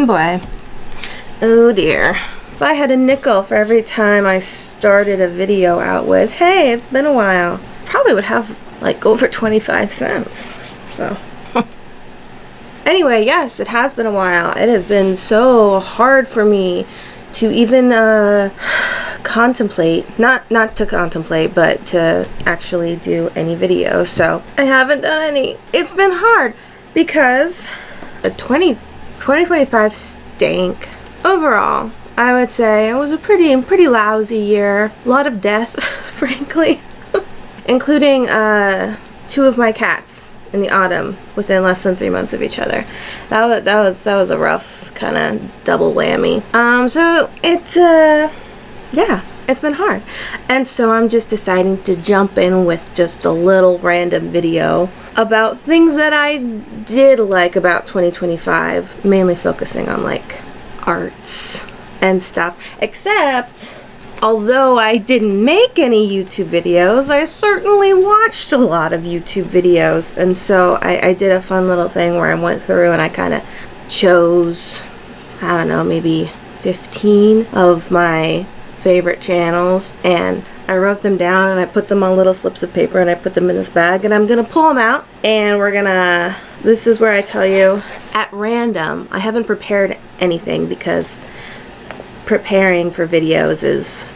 Oh boy. Oh dear. If I had a nickel for every time I started a video out with, hey, it's been a while, probably would have like over 25 cents. So anyway, yes, it has been a while. It has been so hard for me to even contemplate, not to contemplate, but to actually do any videos. So I haven't done any. It's been hard because 2025 stank. Overall, I would say it was a pretty lousy year. A lot of death, frankly, including 2 of my cats in the autumn within less than 3 months of each other. That was a rough kind of double whammy. So it's yeah, it's been hard. And so I'm just deciding to jump in with just a little random video about things that I did like about 2025, mainly focusing on like arts and stuff. Except, although I didn't make any YouTube videos, I certainly watched a lot of YouTube videos. And so I did a fun little thing where I went through and I kind of chose, I don't know, maybe 15 of my favorite channels, and I wrote them down and I put them on little slips of paper and I put them in this bag, and I'm gonna pull them out and this is where I tell you at random. I haven't prepared anything because preparing for videos is,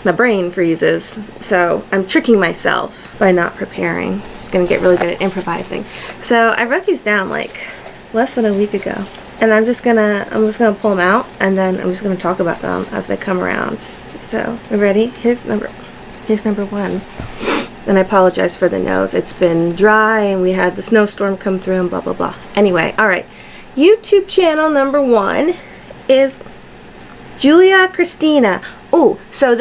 my brain freezes, so I'm tricking myself by not preparing. Just gonna get really good at improvising. So I wrote these down like less than a week ago, and I'm just gonna pull them out, and then I'm just gonna talk about them as they come around. So, we ready? Here's number 1. And I apologize for the nose. It's been dry, and we had the snowstorm come through, and blah blah blah. Anyway, all right. YouTube channel number 1 is Julia Christina. Oh, so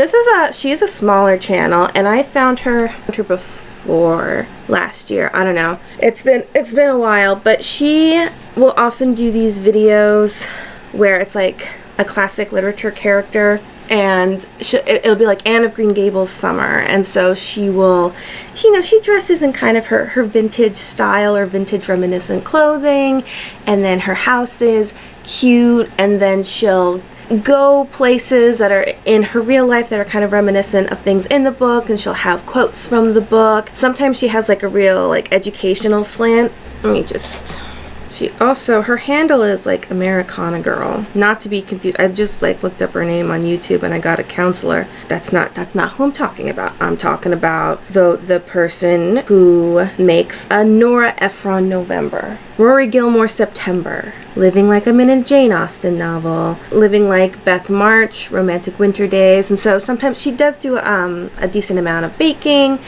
she is a smaller channel, and I found her before last year. I don't know. It's been a while, but she will often do these videos where it's like a classic literature character, and it'll be like Anne of Green Gables summer, and so she dresses in kind of her vintage style or vintage reminiscent clothing, and then her house is cute, and then she'll go places that are in her real life that are kind of reminiscent of things in the book, and she'll have quotes from the book. Sometimes she has like a real like educational slant. Her handle is like Americana Girl, not to be confused. I just like looked up her name on YouTube and I got a counselor. That's not who I'm talking about. I'm talking about the person who makes a Nora Ephron November, Rory Gilmore September, Living Like I'm in a Jane Austen novel, Living Like Beth March, Romantic Winter Days. And so sometimes she does do a decent amount of baking,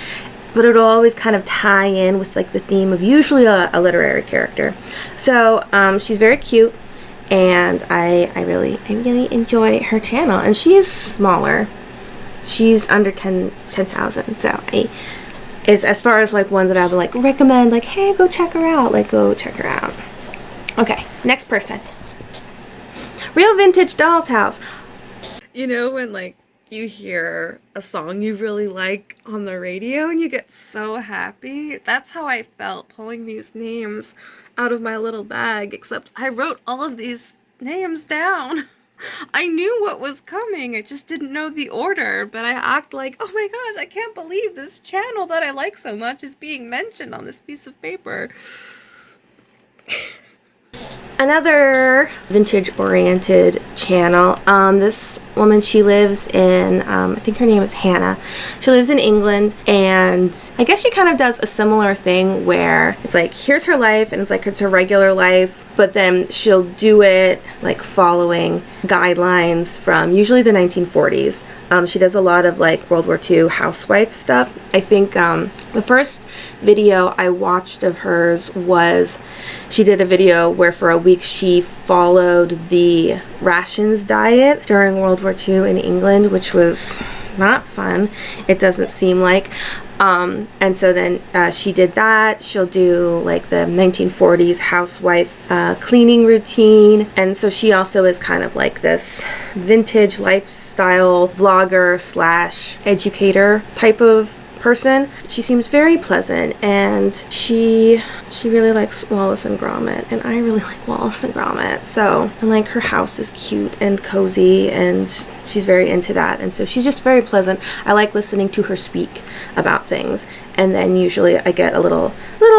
but it'll always kind of tie in with like the theme of usually a literary character. So she's very cute, and I really enjoy her channel. And she is smaller. She's under 10,000. So is as far as like one that I would like recommend, like, hey, go check her out. Like, go check her out. Okay, next person. Real Vintage Doll's House. You know when like you hear a song you really like on the radio and you get so happy? That's how I felt pulling these names out of my little bag, except I wrote all of these names down. I knew what was coming, I just didn't know the order, but I act like, oh my gosh, I can't believe this channel that I like so much is being mentioned on this piece of paper. Another vintage-oriented channel. This woman, she lives in, I think her name is Hannah. She lives in England, and I guess she kind of does a similar thing where it's like, here's her life, and it's like it's her regular life, but then she'll do it like following guidelines from usually the 1940s. She does a lot of like World War II housewife stuff. I think the first video I watched of hers was she did a video where for a week she followed the rations diet during World War II in England, which was not fun, it doesn't seem like. And so then she did that. She'll do like the 1940s housewife cleaning routine. And so she also is kind of like this vintage lifestyle vlogger slash educator type of person. She seems very pleasant, and she really likes Wallace and Gromit, and I really like Wallace and Gromit. So, and like her house is cute and cozy, and she's very into that, and so she's just very pleasant. I like listening to her speak about things, and then usually I get a little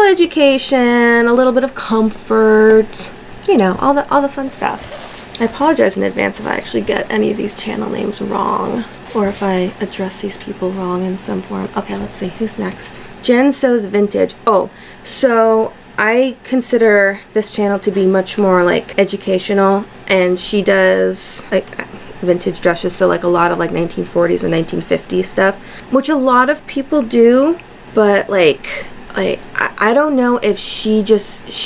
education, a little bit of comfort, you know, all the fun stuff. I apologize in advance if I actually get any of these channel names wrong, or if I address these people wrong in some form. Okay, let's see, who's next? Jen Sews Vintage. Oh, so I consider this channel to be much more like educational, and she does like vintage dresses, so like a lot of like 1940s and 1950s stuff, which a lot of people do, but like I don't know if she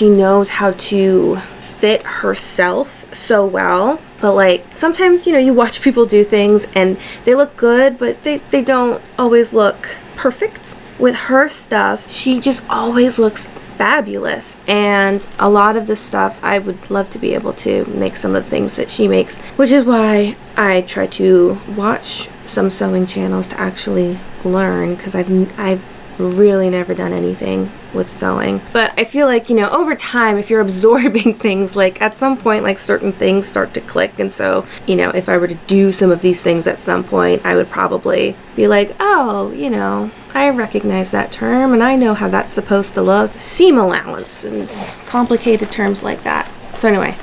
knows how to fit herself so well. But like sometimes, you know, you watch people do things and they look good, but they don't always look perfect. With her stuff, she just always looks fabulous, and a lot of the stuff I would love to be able to make some of the things that she makes, which is why I try to watch some sewing channels to actually learn, because I've really never done anything with sewing. But I feel like, you know, over time, if you're absorbing things, like at some point, like certain things start to click. And so, you know, if I were to do some of these things at some point, I would probably be like, oh, you know, I recognize that term and I know how that's supposed to look. Seam allowance and complicated terms like that. So anyway,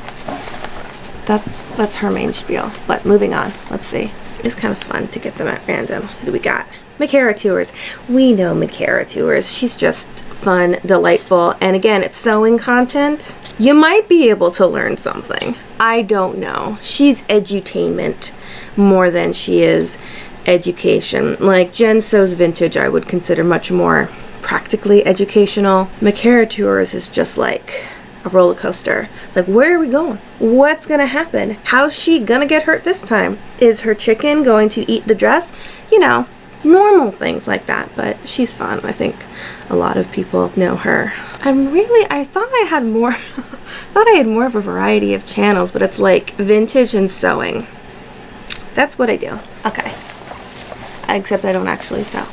that's her main spiel. But moving on, let's see. It's kind of fun to get them at random. Who do we got? Micarah Tours. We know Micarah Tours. She's just fun, delightful, and again, it's sewing content. You might be able to learn something. I don't know. She's edutainment more than she is education. Like Jen Sews Vintage, I would consider much more practically educational. Micarah Tours is just like a roller coaster. It's like, where are we going? What's gonna happen? How's she gonna get hurt this time? Is her chicken going to eat the dress? You know, normal things like that, but she's fun. I think a lot of people know her. I thought I had more thought I had more of a variety of channels, but it's like vintage and sewing. That's what I do. Okay. Except I don't actually sew.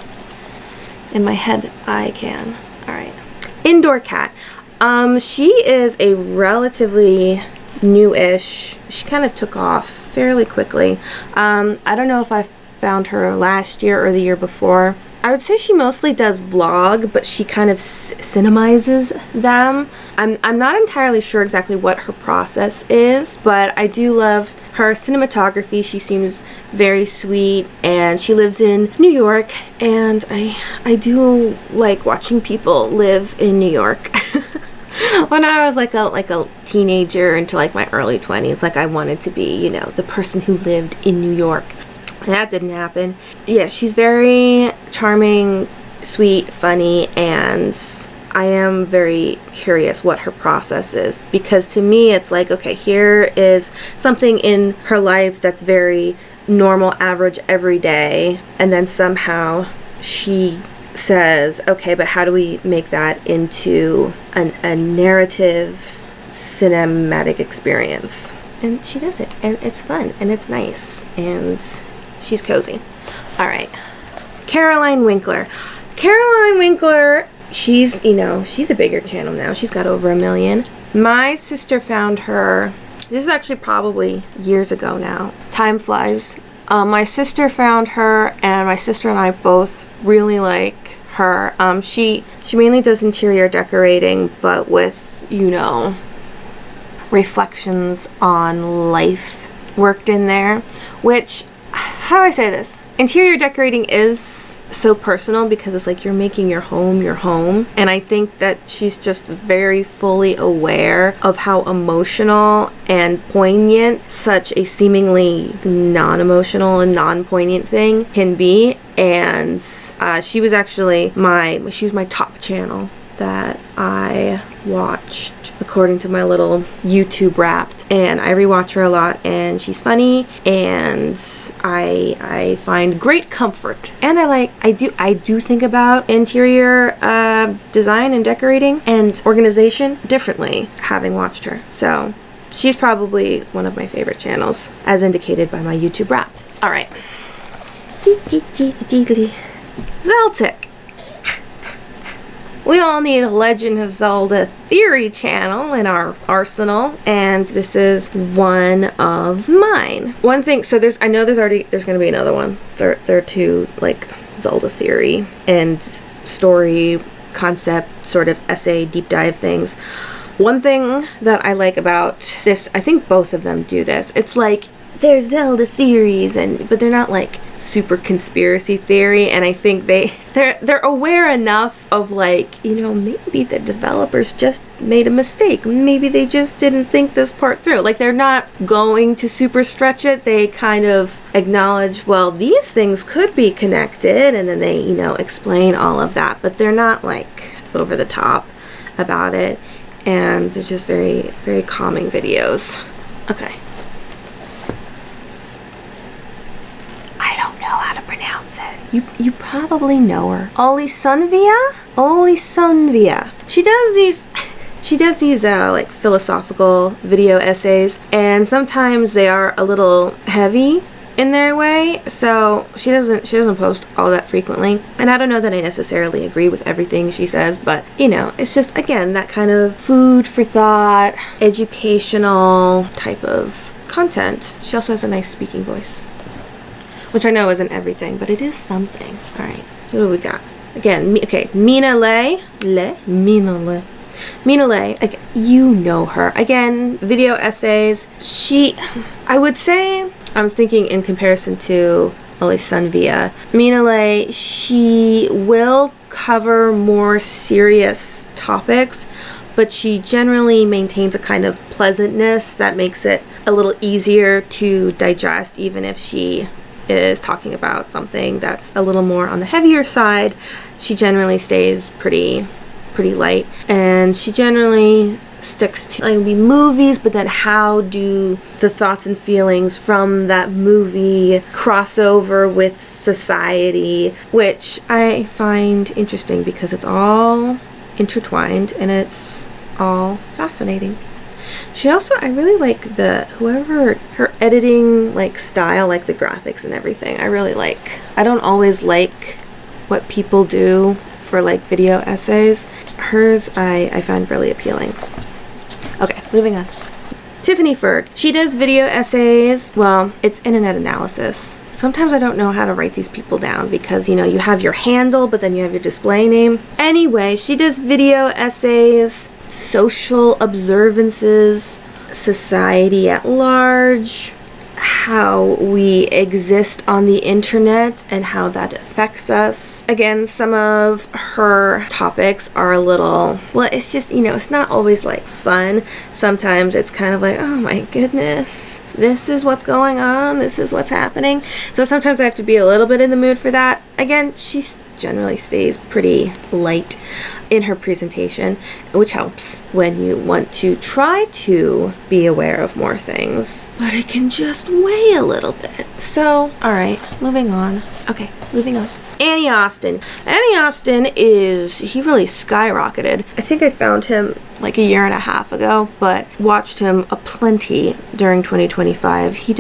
In my head, I can. All right. Indoor Cat. She is a relatively new-ish. She kind of took off fairly quickly. I don't know if I found her last year or the year before. I would say she mostly does vlog, but she kind of cinemizes them. I'm not entirely sure exactly what her process is, but I do love her cinematography. She seems very sweet, and she lives in New York, and I do like watching people live in New York. When I was like a teenager into like my early 20s, like I wanted to be, you know, the person who lived in New York. That didn't happen. Yeah, she's very charming, sweet, funny, and I am very curious what her process is, because to me it's like, okay, here is something in her life that's very normal, average, every day, and then somehow she says, okay, but how do we make that into a narrative cinematic experience? And she does it, and it's fun, and it's nice, and she's cozy. All right. Caroline Winkler. Caroline Winkler, she's, you know, she's a bigger channel now. She's got over 1 million. My sister found her, this is actually probably years ago now. Time flies. My sister found her, and my sister and I both really like her. She mainly does interior decorating, but with, you know, reflections on life worked in there, which, how do I say this? Interior decorating is so personal because it's like you're making your home, and I think that she's just very fully aware of how emotional and poignant such a seemingly non-emotional and non-poignant thing can be. And she was actually my top channel that I watched according to my little YouTube Wrapped, and I rewatch her a lot, and she's funny, and I find great comfort, and I do think about interior design and decorating and organization differently having watched her. So she's probably one of my favorite channels, as indicated by my YouTube Wrapped. All right. Zeltic. We all need a Legend of Zelda theory channel in our arsenal, and this is one of mine. One thing, so I know there's going to be another one. There are two, like, Zelda theory and story concept sort of essay deep dive things. One thing that I like about this, I think both of them do this. It's like they're Zelda theories, but they're not like super conspiracy theory. And I think they're aware enough of, like, you know, maybe the developers just made a mistake. Maybe they just didn't think this part through. Like, they're not going to super stretch it. They kind of acknowledge, well, these things could be connected, and then they, you know, explain all of that. But they're not like over the top about it. And they're just very, very calming videos. Okay. I don't know how to pronounce it. You probably know her. Oli Sunvia? Oli Sunvia. She does these like philosophical video essays, and sometimes they are a little heavy in their way, so she doesn't post all that frequently. And I don't know that I necessarily agree with everything she says, but you know, it's just, again, that kind of food for thought, educational type of content. She also has a nice speaking voice, which I know isn't everything, but it is something. All right, who do we got? Again, Mina Lei. Mina Lei, again, you know her. Again, video essays. I would say, I was thinking in comparison to Oli Sunvia, Mina Lei, she will cover more serious topics, but she generally maintains a kind of pleasantness that makes it a little easier to digest, even if she is talking about something that's a little more on the heavier side. She generally stays pretty light, and she generally sticks to, like, movies, but then how do the thoughts and feelings from that movie cross over with society, which I find interesting because it's all intertwined and it's all fascinating. She also, I really like her editing, like, style, like the graphics and everything. I really like. I don't always like what people do for, like, video essays. Hers I find really appealing. Okay, moving on. Tiffany Ferg. She does video essays. Well, it's internet analysis. Sometimes I don't know how to write these people down because, you know, you have your handle, but then you have your display name. Anyway, she does video essays, social observances, society at large, how we exist on the internet and how that affects us. Again, some of her topics are a little, well, it's just, you know, it's not always like fun. Sometimes it's kind of like, oh my goodness, this is what's going on, this is what's happening. So sometimes I have to be a little bit in the mood for that. Again, she generally stays pretty light in her presentation, which helps when you want to try to be aware of more things, but it can just weigh a little bit. So, all right, moving on. Okay, moving on. Annie Austin. Annie Austin he really skyrocketed. I think I found him like a year and a half ago, but watched him aplenty during 2025. He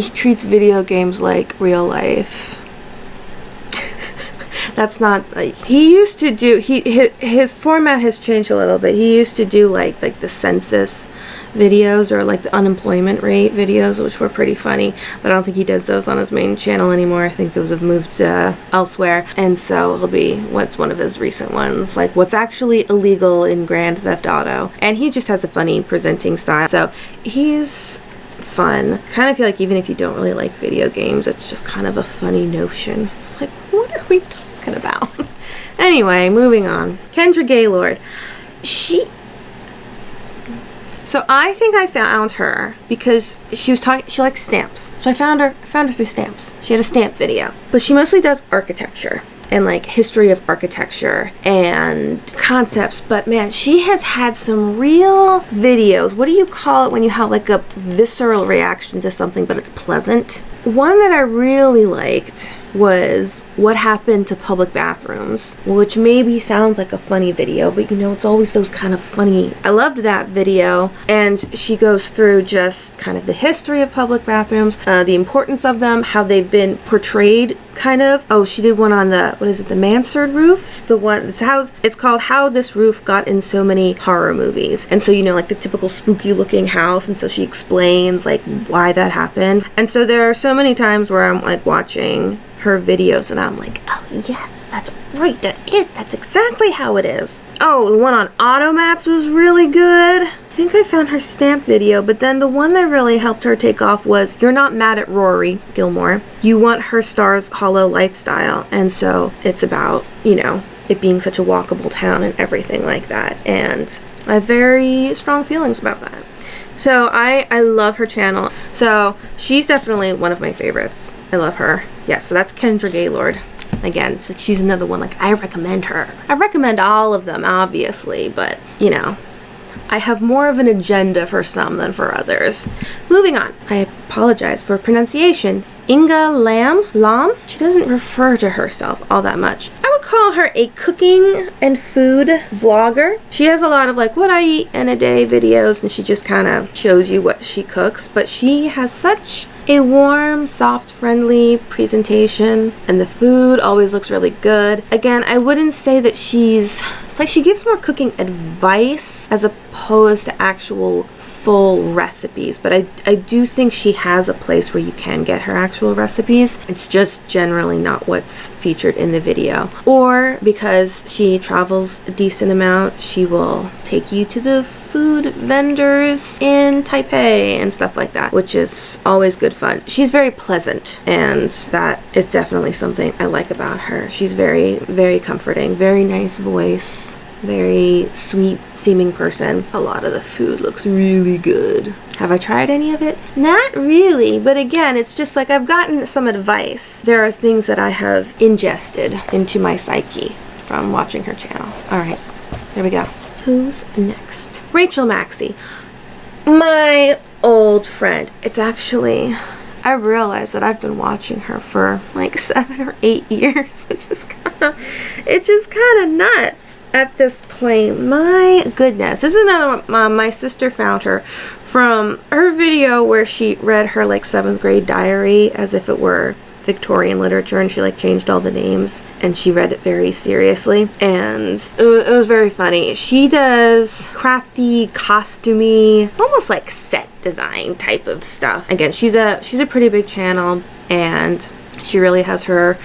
treats video games like real life. That's not, like, he used to do, his format has changed a little bit. He used to do like the census videos or like the unemployment rate videos, which were pretty funny, but I don't think he does those on his main channel anymore. I think those have moved elsewhere, and so it'll be what's one of his recent ones, like what's actually illegal in Grand Theft Auto, and he just has a funny presenting style, so he's fun. Kind of feel like even if you don't really like video games, it's just kind of a funny notion. It's like, what are we talking about? Anyway, moving on. Kendra Gaylord. So I think I found her because she likes stamps. So I found her through stamps. She had a stamp video, but she mostly does architecture and like history of architecture and concepts. But man, she has had some real videos. What do you call it when you have like a visceral reaction to something, but it's pleasant? one that I really liked was What Happened to Public Bathrooms, which maybe sounds like a funny video, but you know, it's always those kind of funny. I loved that video, and she goes through just kind of the history of public bathrooms, the importance of them, how they've been portrayed, kind of. Oh, she did one on the, what is it, the mansard roofs? The one, it's called How This Roof Got in So Many Horror Movies. And so, you know, like the typical spooky looking house, and so she explains like why that happened. And so there are so many times where I'm like watching her videos and I'm like, oh yes, that's right, that's exactly how it is. Oh, the one on automats was really good. I think I found her stamp video, but then the one that really helped her take off was You're Not Mad at Rory Gilmore. You Want Her Star's Hollow Lifestyle. And so it's about, you know, it being such a walkable town and everything like that. And I have very strong feelings about that. So I love her channel. So she's definitely one of my favorites. I love her. Yeah, so that's Kendra Gaylord. Again, so she's another one, like, I recommend her. I recommend all of them, obviously, but, you know, I have more of an agenda for some than for others. Moving on. I apologize for pronunciation. Inga Lam? She doesn't refer to herself all that much. I would call her a cooking and food vlogger. She has a lot of like what I eat in a day videos, and she just kind of shows you what she cooks, but she has such a warm, soft, friendly presentation, and the food always looks really good. Again, I wouldn't say that it's like she gives more cooking advice as opposed to actual full recipes, but I do think she has a place where you can get her actual recipes. It's just generally not what's featured in the video. Or because she travels a decent amount, she will take you to the food vendors in Taipei and stuff like that, which is always good fun. She's very pleasant, and that is definitely something I like about her. She's very, very comforting, very nice voice, very sweet seeming person. A lot of the food looks really good. Have I tried any of it? Not really, but again, it's just like I've gotten some advice. There are things that I have ingested into my psyche from watching her channel. All right, here we go. Who's next? Rachel Maxey, my old friend. It's actually, I realized that I've been watching her for like 7 or 8 years, which is it's kind of nuts at this point. My goodness. This is another one. My sister found her from her video where she read her like 7th grade diary as if it were Victorian literature, and she like changed all the names and she read it very seriously, and it was very funny. She does crafty, costumey, almost like set design type of stuff. Again, she's a pretty big channel, and she really has her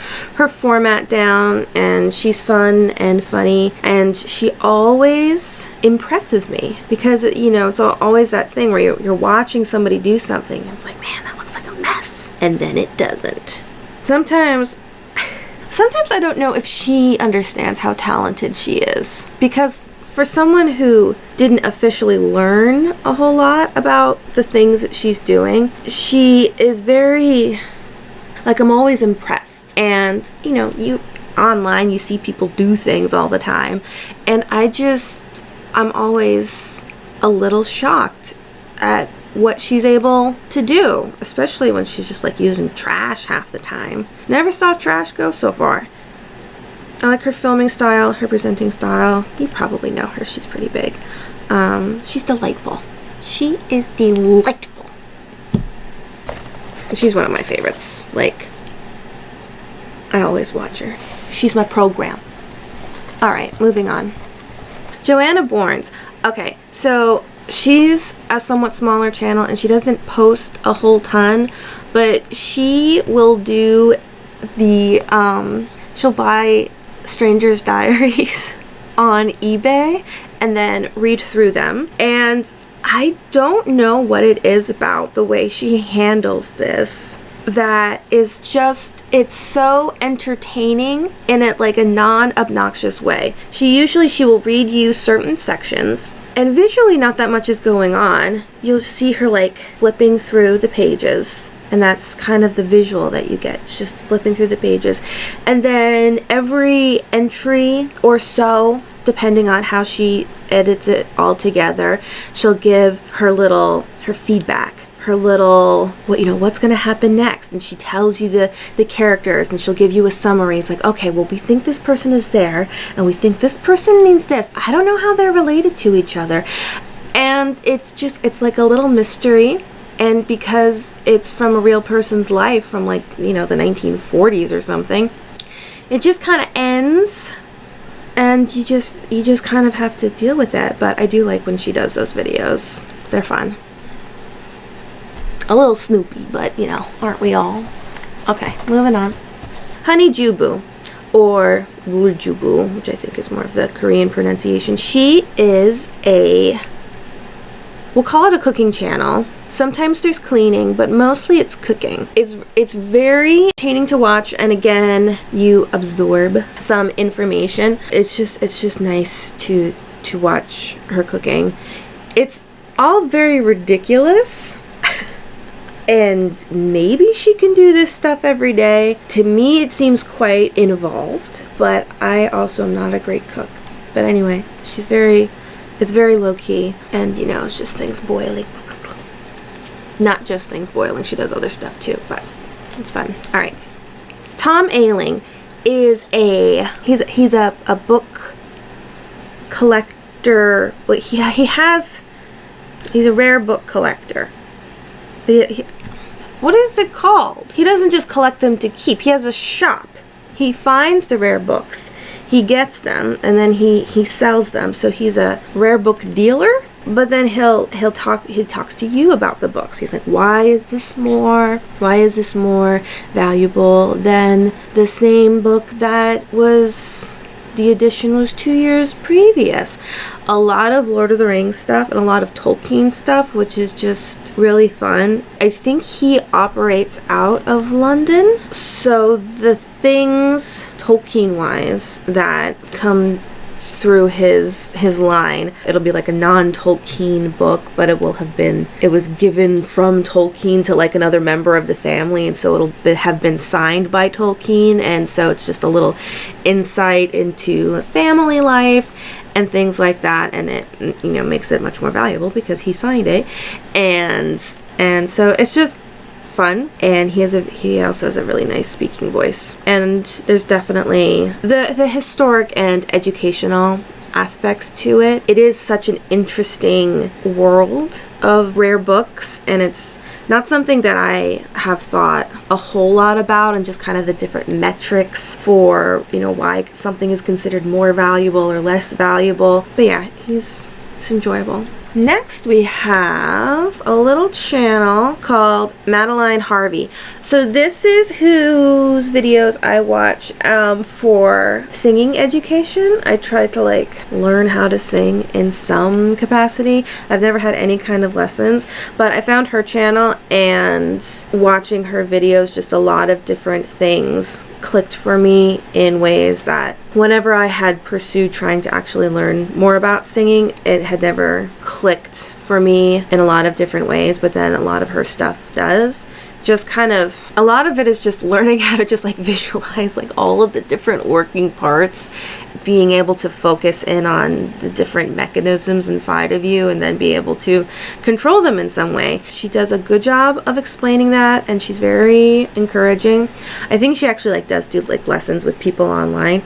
format down, and she's fun and funny, and she always impresses me because, you know, it's always that thing where you're watching somebody do something and it's like, man, that looks like a mess, and then it doesn't. Sometimes I don't know if she understands how talented she is, because for someone who didn't officially learn a whole lot about the things that she's doing, she is very, like, I'm always impressed. And, you know, you online, you see people do things all the time, and I'm always a little shocked at what she's able to do, especially when she's just like using trash half the time. Never saw trash go so far. I like her filming style, her presenting style. You probably know her, she's pretty big. She's delightful. She is delightful. She's one of my favorites. Like, I always watch her. She's my program. Alright, moving on. Joanna Bournes. Okay, so she's a somewhat smaller channel and she doesn't post a whole ton, but she will do the, she'll buy strangers' diaries on eBay and then read through them. And I don't know what it is about the way she handles this that is just, it's so entertaining in it, like a non-obnoxious way. She will read you certain sections, and visually not that much is going on. You'll see her like flipping through the pages, and that's kind of the visual that you get. It's just flipping through the pages. And then every entry or so, depending on how she edits it all together, she'll give her feedback, her little, what's going to happen next, and she tells you the characters, and she'll give you a summary. It's like, okay, well, we think this person is there, and we think this person means this. I don't know how they're related to each other. And it's like a little mystery. And because it's from a real person's life from the 1940s or something, it just kind of ends, and you just kind of have to deal with it. But I do like when she does those videos. They're fun. A little Snoopy, but aren't we all? Okay, moving on. Honey Jubu, or Guljubu, which I think is more of the Korean pronunciation. She is we'll call it a cooking channel. Sometimes there's cleaning, but mostly it's cooking. It's very entertaining to watch, and again, you absorb some information. It's just nice to watch her cooking. It's all very ridiculous. And maybe she can do this stuff every day. To me, it seems quite involved, but I also am not a great cook. But anyway, it's very low-key, and it's just things boiling. Not just things boiling, she does other stuff too, but it's fun. All right. Tom Ailing is he's a book collector. He's a rare book collector. What is it called? He doesn't just collect them to keep. He has a shop. He finds the rare books, he gets them, and then he sells them. So he's a rare book dealer. But then he talks to you about the books. He's like, why is this more valuable than the same book that was the edition was 2 years previous? A lot of Lord of the Rings stuff and a lot of Tolkien stuff, which is just really fun. I think he operates out of London, so the things Tolkien wise that come through his line, it'll be like a non-Tolkien book, but it was given from Tolkien to like another member of the family, and so it'll have been signed by Tolkien, and so it's just a little insight into family life and things like that, and it makes it much more valuable because he signed it, and so it's just fun. And he also has a really nice speaking voice, and there's definitely the historic and educational aspects to it. It is such an interesting world of rare books, and it's not something that I have thought a whole lot about, and just kind of the different metrics for why something is considered more valuable or less valuable. But yeah, he's enjoyable. Next, we have a little channel called Madeline Harvey. So this is whose videos I watch for singing education. I try to learn how to sing in some capacity. I've never had any kind of lessons, but I found her channel, and watching her videos, just a lot of different things clicked for me in ways that whenever I had pursued trying to actually learn more about singing, it had never clicked for me in a lot of different ways, but then a lot of her stuff does. Just kind of, a lot of it is just learning how to just visualize all of the different working parts, being able to focus in on the different mechanisms inside of you, and then be able to control them in some way. She does a good job of explaining that, and she's very encouraging. I think she actually does do lessons with people online,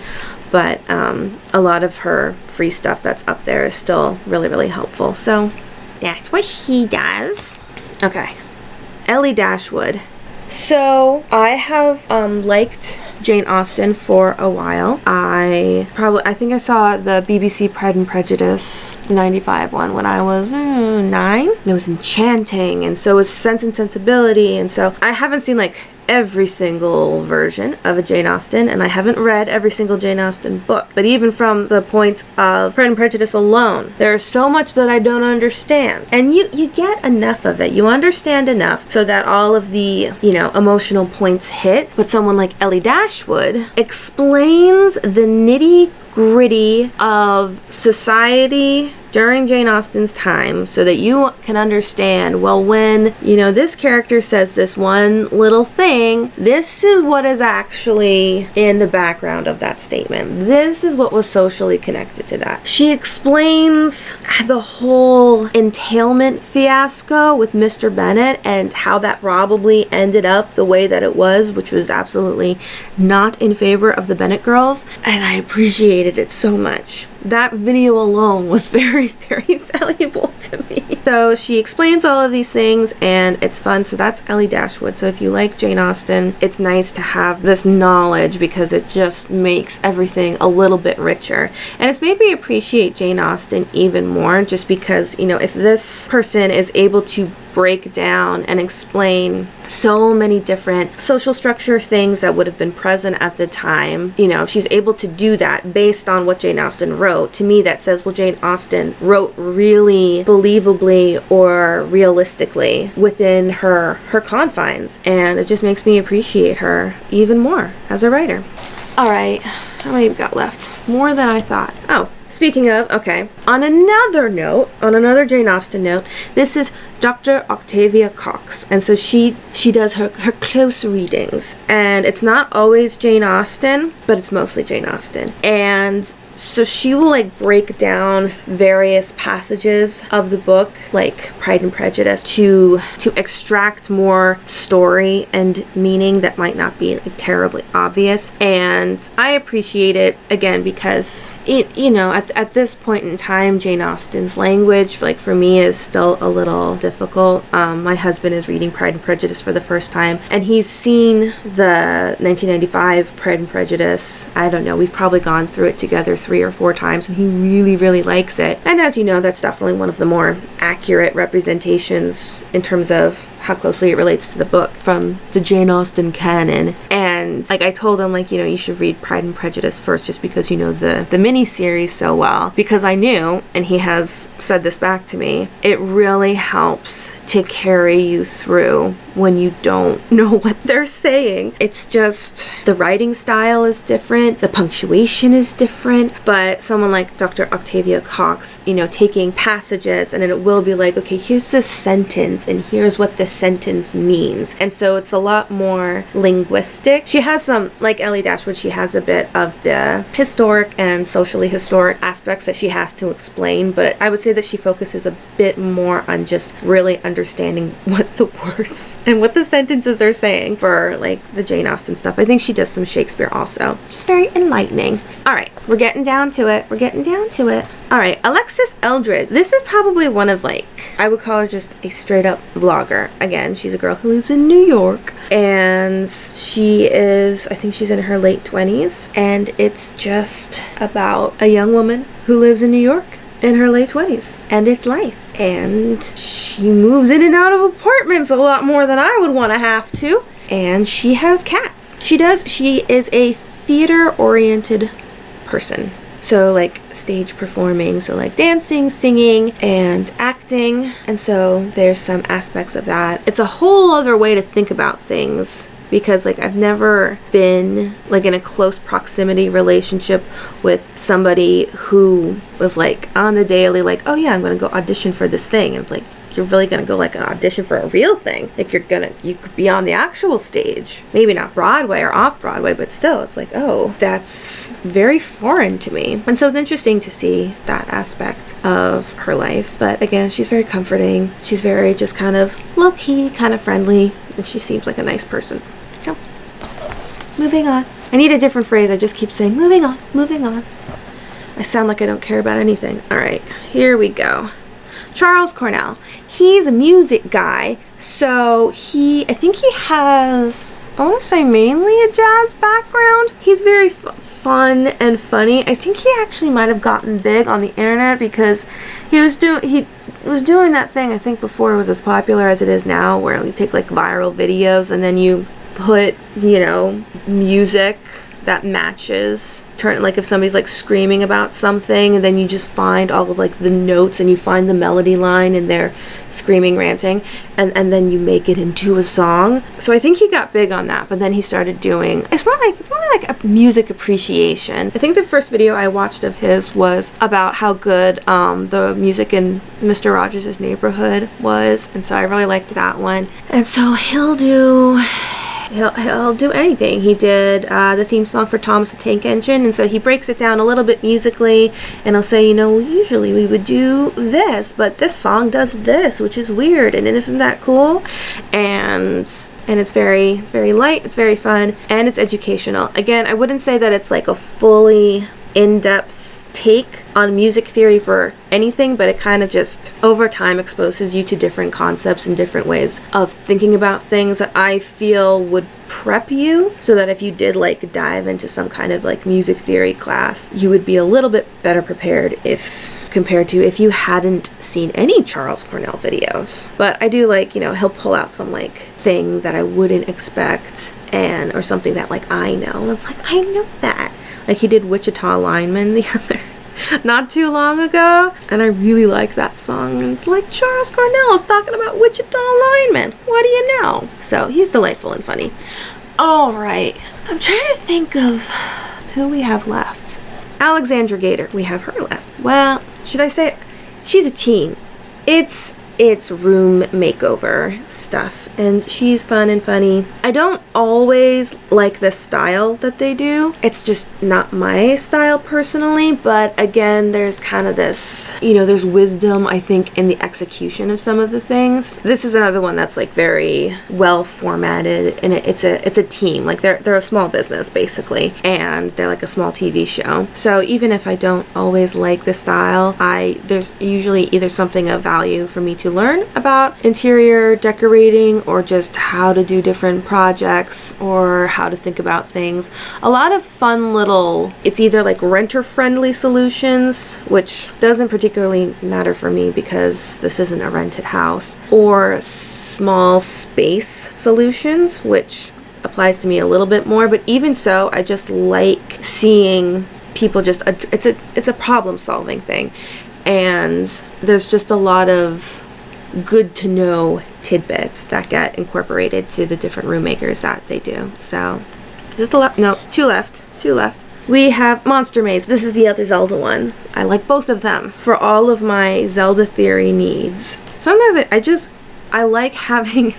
but a lot of her free stuff that's up there is still really, really helpful. So that's what she does. Okay. Ellie Dashwood. So I have liked Jane Austen for a while. I think I saw the BBC Pride and Prejudice 95 one when I was 9. And it was enchanting, and so was Sense and Sensibility, and so I haven't seen every single version of a Jane Austen, and I haven't read every single Jane Austen book. But even from the point of Pride and Prejudice alone, there's so much that I don't understand. And you get enough of it. You understand enough so that all of the, emotional points hit. But someone like Ellie Dashwood explains the nitty gritty of society during Jane Austen's time so that you can understand, well, when, this character says this one little thing, this is what is actually in the background of that statement. This is what was socially connected to that. She explains the whole entailment fiasco with Mr. Bennet and how that probably ended up the way that it was, which was absolutely not in favor of the Bennet girls, and I appreciated it so much. That video alone was very, very valuable to me. So she explains all of these things and it's fun. So that's Ellie Dashwood. So if you like Jane Austen, it's nice to have this knowledge because it just makes everything a little bit richer. And it's made me appreciate Jane Austen even more just because, if this person is able to break down and explain so many different social structure things that would have been present at the time, if she's able to do that based on what Jane Austen wrote, to me that says, well, Jane Austen wrote really believably or realistically within her confines, and it just makes me appreciate her even more as a writer. All right, how many we got left? More than I thought. Oh, speaking of, okay, on another Jane Austen note, this is Dr. Octavia Cox, and so she does her close readings, and it's not always Jane Austen, but it's mostly Jane Austen, and so she will break down various passages of the book, like Pride and Prejudice, to extract more story and meaning that might not be terribly obvious. And I appreciate it again because at this point in time, Jane Austen's language, for me, is still a little difficult. My husband is reading Pride and Prejudice for the first time, and he's seen the 1995 Pride and Prejudice. I don't know, we've probably gone through it together 3 or 4 times, and he really, really likes it. And as you know, that's definitely one of the more accurate representations in terms of how closely it relates to the book from the Jane Austen canon. And I told him, you should read Pride and Prejudice first just because you know the mini-series so well. Because I knew, and he has said this back to me, it really helps to carry you through when you don't know what they're saying. It's just, the writing style is different, the punctuation is different, but someone like Dr. Octavia Cox, taking passages and it will be okay, here's this sentence and here's what this sentence means. And so it's a lot more linguistic. She has some, like Ellie Dashwood, she has a bit of the historic and socially historic aspects that she has to explain, but I would say that she focuses a bit more on just really understanding what the words and what the sentences are saying for the Jane Austen stuff. I think she does some Shakespeare also. Just very enlightening. All right, we're getting down to it. All right, Alexis Eldred. This is probably one of I would call her just a straight up vlogger. Again, she's a girl who lives in New York, and I think she's in her late 20s, and it's just about a young woman who lives in New York in her late 20s, and it's life. And she moves in and out of apartments a lot more than I would want to have to, and she has cats. She is a theater-oriented person. So stage performing, so dancing, singing, and acting. And so there's some aspects of that. It's a whole other way to think about things because I've never been in a close proximity relationship with somebody who was on the daily oh yeah, I'm gonna go audition for this thing, and it's you're really gonna go an audition for a real thing. You could be on the actual stage, maybe not Broadway or off Broadway, but still it's oh, that's very foreign to me. And so it's interesting to see that aspect of her life. But again, she's very comforting. She's very just kind of low-key, kind of friendly, and she seems like a nice person. So moving on. I need a different phrase. I just keep saying moving on. I sound like I don't care about anything. All right, here we go. Charles Cornell. He's a music guy, so I think he has, I want to say mainly a jazz background. He's very fun and funny. I think he actually might have gotten big on the internet because he was doing that thing, I think before it was as popular as it is now, where you take viral videos and then you put, music that matches, like if somebody's like screaming about something, and then you just find all of like the notes and you find the melody line and they're screaming, ranting, and then you make it into a song. So I think he got big on that, but then he started doing, it's more like a music appreciation. I think the first video I watched of his was about how good the music in Mr. Rogers' Neighborhood was, and so I really liked that one. And so he'll do anything. He did the theme song for Thomas the Tank Engine, and so he breaks it down a little bit musically, and he'll say, you know, usually we would do this, but this song does this, which is weird, and isn't that cool? And it's very light, it's very fun, and it's educational. Again, I wouldn't say that it's like a fully in-depth take on music theory for anything, but it kind of just over time exposes you to different concepts and different ways of thinking about things that I feel would prep you, so that if you did like dive into some kind of like music theory class, you would be a little bit better prepared compared to if you hadn't seen any Charles Cornell videos. But I do like, you know, he'll pull out some like thing that I wouldn't expect, or something that like I know, and it's like, I know that. Like he did Wichita Lineman the other not too long ago, and I really like that song, and it's like Charles Cornell is talking about Wichita Lineman. What do you know? So he's delightful and funny. All right, I'm trying to think of who we have left. Alexandra Gator, we have her left. Well, should I say she's a teen? It's room makeover stuff, and she's fun and funny. I don't always like the style that they do. It's just not my style personally, but again, there's kind of this, you know, there's wisdom, I think, in the execution of some of the things. This is another one that's like very well formatted, and it's a team. Like they're a small business basically, and they're like a small TV show. So even if I don't always like the style, there's usually either something of value for me to learn about interior decorating, or just how to do different projects, or how to think about things. A lot of fun little, it's either like renter friendly solutions, which doesn't particularly matter for me because this isn't a rented house, or small space solutions, which applies to me a little bit more. But even so, I just like seeing people just, it's a problem solving thing, and there's just a lot of good to know tidbits that get incorporated to the different room makers that they do. So just two left. We have Monster Maze. This is the other Zelda one. I like both of them for all of my Zelda theory needs. Sometimes I like having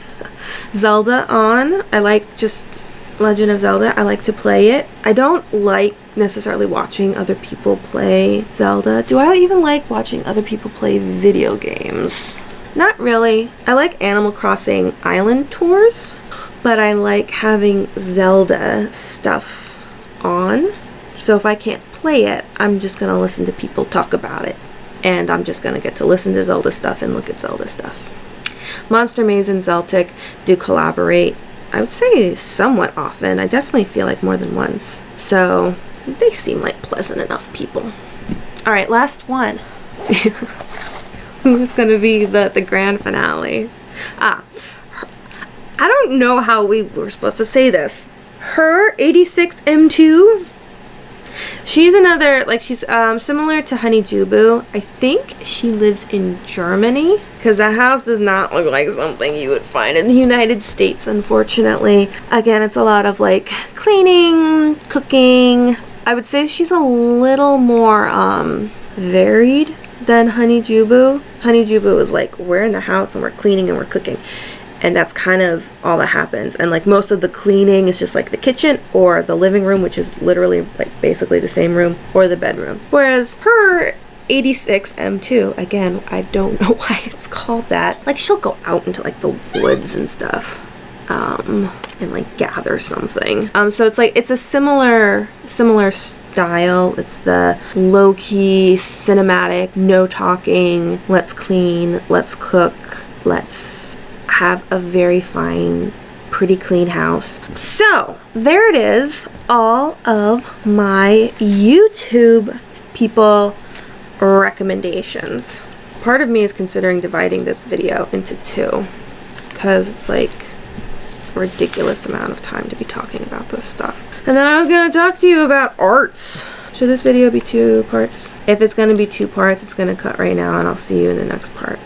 Zelda on. I like just Legend of Zelda. I like to play it. I don't like necessarily watching other people play Zelda. Do I even like watching other people play video games? Not really. I like Animal Crossing Island Tours, but I like having Zelda stuff on. So if I can't play it, I'm just going to listen to people talk about it, and I'm just going to get to listen to Zelda stuff and look at Zelda stuff. Monster Maze and Zeltic do collaborate, I would say somewhat often. I definitely feel like more than once. So they seem like pleasant enough people. All right, last one. Who's going to be the grand finale? I don't know how we were supposed to say this. Her 86M2. She's another, like, she's similar to Honey Jubu. I think she lives in Germany, because that house does not look like something you would find in the United States, unfortunately. Again, it's a lot of like cleaning, cooking. I would say she's a little more varied than Honey Jubu. Honey Jubu is like, we're in the house and we're cleaning and we're cooking, and that's kind of all that happens. And like most of the cleaning is just like the kitchen or the living room, which is literally like basically the same room, or the bedroom. Whereas her 86M2, again, I don't know why it's called that. Like, she'll go out into like the woods and stuff, and like gather something. So it's like, it's a similar style. It's the low-key cinematic, no talking, let's clean, let's cook, let's have a very fine, pretty clean house. So there it is, all of my YouTube people recommendations. Part of me is considering dividing this video into two, because it's like, it's a ridiculous amount of time to be talking about this stuff. And then I was gonna talk to you about arts. Should this video be 2 parts? If it's gonna be 2 parts, it's gonna cut right now and I'll see you in the next part.